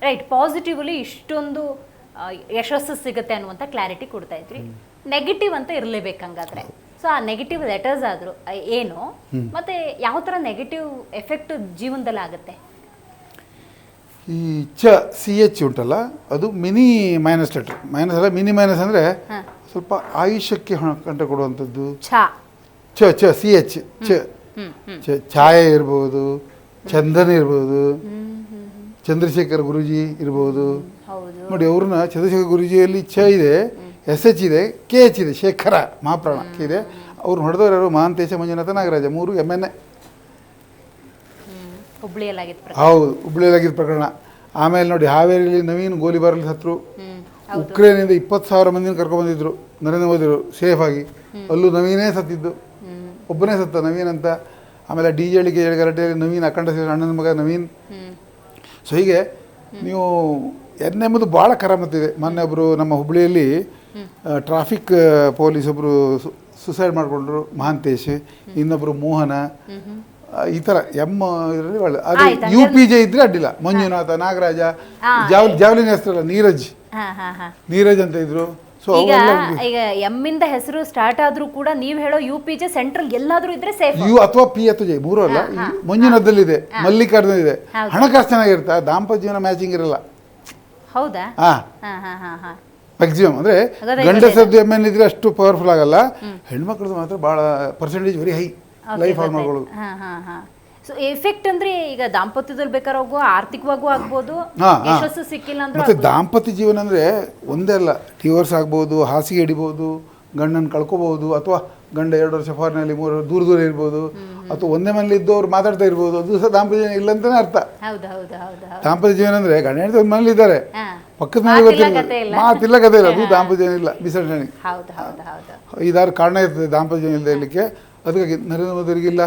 Right, positively ಇಷ್ಟೊಂದು ಯಶಸ್ಸು ಸಿಗುತ್ತೆ ಅನ್ನುವಂಥ ಕ್ಲಾರಿಟಿ ಕೊಡ್ತಾ ಇದ್ರಿ. ನೆಗೆಟಿವ್ ಅಂತ ಇರಲೇಬೇಕಂಗಾದ್ರೆ, ಸೊ ಆ ನೆಗೆಟಿವ್ ಲೆಟರ್ಸ್ ಆದರೂ ಏನು, ಮತ್ತೆ ಯಾವ ಥರ ನೆಗೆಟಿವ್ ಎಫೆಕ್ಟ್ ಜೀವನದಲ್ಲಿ ಆಗುತ್ತೆ? ಈ ಸಿ ಎಚ್ ಉಂಟಲ್ಲ, ಅದು ಮಿನಿ ಮೈನಸ್ ಲೆಟರ್. ಮೈನಸ್ ಅಲ್ಲ, ಮಿನಿ ಮೈನಸ್ ಅಂದರೆ ಸ್ವಲ್ಪ ಆಯುಷ್ಯಕ್ಕೆ ಕಂಟ ಕೊಡುವಂಥದ್ದು. ಸಿ ಎಚ್ ಛಾಯೆ ಇರ್ಬೋದು, ಚಂದನ್ ಇರ್ಬೋದು, ಚಂದ್ರಶೇಖರ್ ಗುರೂಜಿ ಇರ್ಬೋದು. ನೋಡಿ, ಅವ್ರನ್ನ ಚಂದ್ರಶೇಖರ್ ಗುರೂಜಿಯಲ್ಲಿ ಇದೆ, ಎಸ್ ಇದೆ, KH ಇದೆ, ಶೇಖರ ಮಹಾಪ್ರಾಣ ಇದೆ. ಅವ್ರನ್ನ ಹೊಡೆದವರು ಯಾರು? ಮಹಾಂತೇಶ, ಮಂಜುನಾಥ, ನಾಗರಾಜ, 3 MNA. ಹೌದು, ಹುಬ್ಳಿಯಲ್ಲಾಗಿದ್ದ ಪ್ರಕರಣ. ಆಮೇಲೆ ನೋಡಿ, ಹಾವೇರಿಯಲ್ಲಿ ನವೀನ್ ಗೋಲಿಬಾರಲ್ಲಿ ಸತ್ರು. ಉಕ್ರೇನಿಂದ 20,000 ಮಂದಿನ ಕರ್ಕೊಂಡ್ಬಂದಿದ್ರು ನರೇಂದ್ರ ಮೋದಿರು ಸೇಫಾಗಿ. ಅಲ್ಲೂ ನವೀನೇ ಸತ್ತಿದ್ದು, ಒಬ್ಬನೇ ಸತ್ತ ನವೀನ್ ಅಂತ. ಆಮೇಲೆ DJಳಿಗೆ ಗರಟೆಯಲ್ಲಿ ನವೀನ್, ಅಖಂಡ ಅಣ್ಣನ ಮಗ ನವೀನ್. ಸೊ ಹೀಗೆ ನೀವು ಎಂಬುದು ಭಾಳ ಕರಾಮತ್ತಿದೆ. ಮೊನ್ನೆ ಒಬ್ಬರು ನಮ್ಮ ಹುಬ್ಬಳ್ಳಿಯಲ್ಲಿ ಟ್ರಾಫಿಕ್ ಪೊಲೀಸ್ ಒಬ್ಬರು ಸುಸೈಡ್ ಮಾಡಿಕೊಂಡ್ರು, ಮಹಾಂತೇಶ್. ಇನ್ನೊಬ್ಬರು ಮೋಹನ. ಈ ಥರ ಇದರಲ್ಲಿ ಒಳ್ಳೆ. ಅದೇ UPJ ಇದ್ರೆ ಅಡ್ಡಿಲ್ಲ. ಮಂಜುನಾಥ, ನಾಗರಾಜ, ಜಾವ್ಲಿನ್ ಹೆಸರಲ್ಲ, ನೀರಜ್ ಅಂತ ಇದ್ರು. ಸೊ ಈಗ ಎಮ್ಮಿಂದ ಹೆಸರು ಸ್ಟಾರ್ಟ್ ಆದ್ರೂ ಕೂಡ ನೀವು ಹೇಳೋ UPJ ಸೆಂಟ್ರಲ್ ಎಲ್ಲಾದ್ರೂ ಇದ್ರೆ ಸೇಫ್. ಅಥವಾ P ಅಥವಾ J, 3 ಅಲ್ಲ. ಮಂಜುನಾಥದಲ್ಲಿದೆ, ಮಲ್ಲಿಕಾರ್ಜುನ ಇದೆ. ಹಣಕಾಸು ಚೆನ್ನಾಗಿರುತ್ತೆ, ದಾಂಪತ್ಯ ಜೀವನ ಮ್ಯಾಚಿಂಗ್ ಇರಲ್ಲ. ಹೌದಾ? ಮ್ಯಾಕ್ಸಿಮಮ್ ಅಂದರೆ ಗಂಡಸದ್ದು MN ಇದ್ರೆ ಅಷ್ಟು ಪವರ್ಫುಲ್ ಆಗಲ್ಲ. ಹೆಣ್ಮಕ್ಳದ್ದು ಮಾತ್ರ ಭಾಳ ಪರ್ಸೆಂಟೇಜ್ ವೆರಿ ಹೈ ಲೈಫ್ ಹಾಳು ಮಾಡ್ಕೊಳ್ಳೋದು. ಸೊ ಎಫೆಕ್ಟ್ ಅಂದ್ರೆ ಈಗ ದಾಂಪತ್ಯದಲ್ಲಿ ಬೇಕಾದ್ರೆ ಹೋಗೋ ಆರ್ಥಿಕವಾಗೂ ಆಗ್ಬೋದು, ಯಶಸ್ಸು ಸಿಕ್ಕಿಲ್ಲ ಅಂದ್ರೆ. ಮತ್ತೆ ದಾಂಪತ್ಯ ಜೀವನ ಅಂದರೆ ಒಂದೇ ಅಲ್ಲ, ಡಿವೋರ್ಸ್ ಆಗ್ಬೋದು, ಹಾಸಿಗೆ ಹಿಡಿಬೋದು, ಗಂಡನ ಕಳ್ಕೊಬೋದು, ಅಥವಾ ಗಂಡ 2 ವರ್ಷ ಫಾರಿನಲ್ಲಿ, 3 ದೂರ ಇರ್ಬೋದು, ಅಥವಾ ಒಂದೇ ಮನೇಲಿ ಇದ್ದವ್ರು ಮಾತಾಡ್ತಾ ಇರ್ಬೋದು. ಅದು ಸಹ ದಾಂಪತ್ಯ ಜೀವನ ಇಲ್ಲ ಅಂತಾನೆ ಅರ್ಥ. ದಾಂಪತ್ಯ ಜೀವನ ಅಂದರೆ ಗಂಡ ಹೆಂಡತಿ ಒಂದು ಮನೇಲಿ ಇದ್ದಾರೆ, ಪಕ್ಕದ ಮನೆ ಗೊತ್ತಿಲ್ಲ, ಮಾತಿಲ್ಲ, ಕಥೆ ಇಲ್ಲ, ಅದು ದಾಂಪತ್ಯ ಜೀವನ ಇಲ್ಲ. ಮಿಸ್ಅಂಡರ್ಸ್ಟ್ಯಾಂಡಿಂಗ್ 5-6 ಕಾರಣ ಇರ್ತದೆ ದಾಂಪತ್ಯ ಜೀವನ ಇಲ್ಲದೆ ಇರಲಿಕ್ಕೆ. ಅದಕ್ಕಾಗಿ ನರೇಂದ್ರ ಮೋದಿಯವರಿಗಿಲ್ಲ,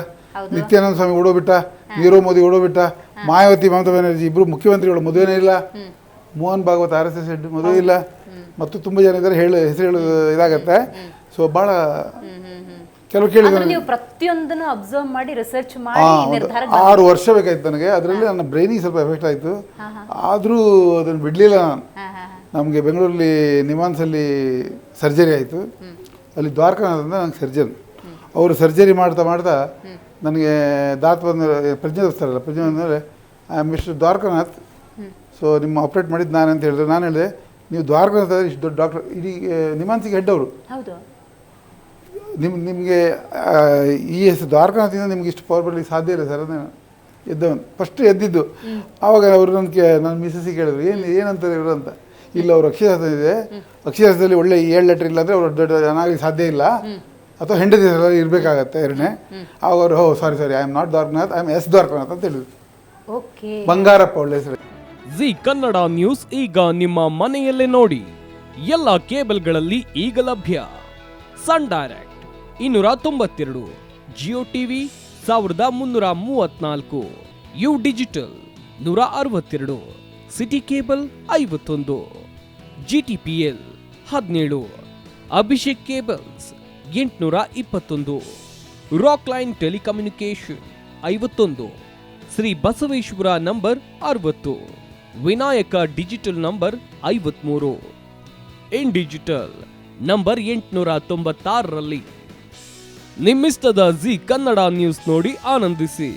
ನಿತ್ಯಾನಂದ ಸ್ವಾಮಿ ಓಡೋಬಿಟ್ಟ, ನೀರವ್ ಮೋದಿ ಓಡೋಬಿಟ್ಟ, ಮಾಯಾವತಿ, ಮಮತಾ ಬ್ಯಾನರ್ಜಿ ಇಬ್ಬರು ಮುಖ್ಯಮಂತ್ರಿಗಳು ಮದುವೆನೇ ಇಲ್ಲ, ಮೋಹನ್ ಭಾಗವತ್ RSS ಹೆಡ್ ಮದುವೆ ಇಲ್ಲ, ಮತ್ತು ತುಂಬ ಜನ ಇದ್ದಾರೆ, ಹೆಸರು ಹೇಳೋದು ಇದಾಗತ್ತೆ. ಸೊ ಭಾಳ ಕೆಲವು ಕೇಳಿದ್ರೆ ನೀವು ಪ್ರತಿಯೊಂದನ್ನು ಅಬ್ಸರ್ವ್ ಮಾಡಿ ರಿಸರ್ಚ್ ಮಾಡಿ 6 ವರ್ಷ ಬೇಕಾಯ್ತು ನನಗೆ. ಅದರಲ್ಲಿ ನನ್ನ ಬ್ರೈನಿಗೆ ಸ್ವಲ್ಪ ಎಫೆಕ್ಟ್ ಆಯಿತು, ಆದರೂ ಅದನ್ನು ಬಿಡಲಿಲ್ಲ ನಾನು. ನಮಗೆ ಬೆಂಗಳೂರಲ್ಲಿ ನಿಮಾನ್ಸಲ್ಲಿ ಸರ್ಜರಿ ಆಯಿತು. ಅಲ್ಲಿ ದ್ವಾರಕಾನಾಥ್ ಅಂತ ನಂಗೆ ಸರ್ಜನ್. ಅವರು ಸರ್ಜರಿ ಮಾಡ್ತಾ ನನಗೆ ದಾತ್ ಬಂದ ಪ್ರಜ್ಞೆ ತೋರಿಸ್ತಾರಲ್ಲ, ಪ್ರಜ್ಞೆ ಬಂದರೆ ಮಿಸ್ಟರ್ ದ್ವಾರಕಾನಾಥ್, ಸೊ ನಿಮ್ಮ ಆಪ್ರೇಟ್ ಮಾಡಿದ್ದು ನಾನು ಅಂತ ಹೇಳಿದ್ರು. ನಾನು ಹೇಳಿದೆ, ನೀವು ದ್ವಾರಕಾನಾಥ್ ಆದರೆ ಇಷ್ಟು ದೊಡ್ಡ ಡಾಕ್ಟರ್, ಇಡೀ ನಿಮಾನ್ಸಿಗೆ ಹೆಡ್ ಅವರು. ನಿಮಗೆ ಈ ಹೆಸರು ದ್ವಾರಕಾನಾಥಿಂದ ನಿಮ್ಗೆ ಇಷ್ಟು ಪವರ್ ಬರಲಿಕ್ಕೆ ಸಾಧ್ಯ ಇಲ್ಲ ಸರ್. ಅದೇ ಎದ್ದವನು ಫಸ್ಟ್ ಎದ್ದಿದ್ದು. ಆವಾಗ ಅವರು ನನ್ನ ಮಿಸಸ್ಸಿಗೆ ಕೇಳಿದ್ರು, ಏನಂತಾರೆ ಇವರು ಅಂತ. ಇಲ್ಲ, ಅವರು ಅಕ್ಷರಶಾಸ್ತ್ರ ಇದೆ, ಅಕ್ಷರಶಾಸ್ತ್ರದಲ್ಲಿ ಒಳ್ಳೆ 7 ಲೆಟರ್ ಇಲ್ಲ ಅಂದರೆ ಅವರು ದೊಡ್ಡ ಜನಾಗಲಿಕ್ಕೆ ಸಾಧ್ಯ ಇಲ್ಲ, ಅಥವಾ ಹೆಂಡತಿ ಹೆಸರಲ್ಲಿ ಇರಬೇಕಾಗತ್ತೆ 2ನೇ. ಆವಾಗ ಅವರು sorry I am not Dwarakanath, I am S Dwarakanath ಅಂತ ಹೇಳಿದ್ರು. ಬಂಗಾರಪ್ಪ ಒಳ್ಳೆ ಹೆಸರು. ಜಿ ಕನ್ನಡ ನ್ಯೂಸ್ ಈಗ ನಿಮ್ಮ ಮನೆಯಲ್ಲೇ ನೋಡಿ. ಎಲ್ಲ ಕೇಬಲ್ಗಳಲ್ಲಿ ಈಗ ಲಭ್ಯ. Sun Direct 292, Jio TV 1334, U digital 162, city cable 51, GTPL 17, Abhishek cables 821, rock line telecommunication 51, Shri Basaveshwara number 60, Vinayaka digital number 53, in digital number 896ರಲ್ಲಿ. ನಿಮ್ಮಿಸ್ತದ ಜಿ ಕನ್ನಡ ನ್ಯೂಸ್ ನೋಡಿ ಆನಂದಿಸಿ.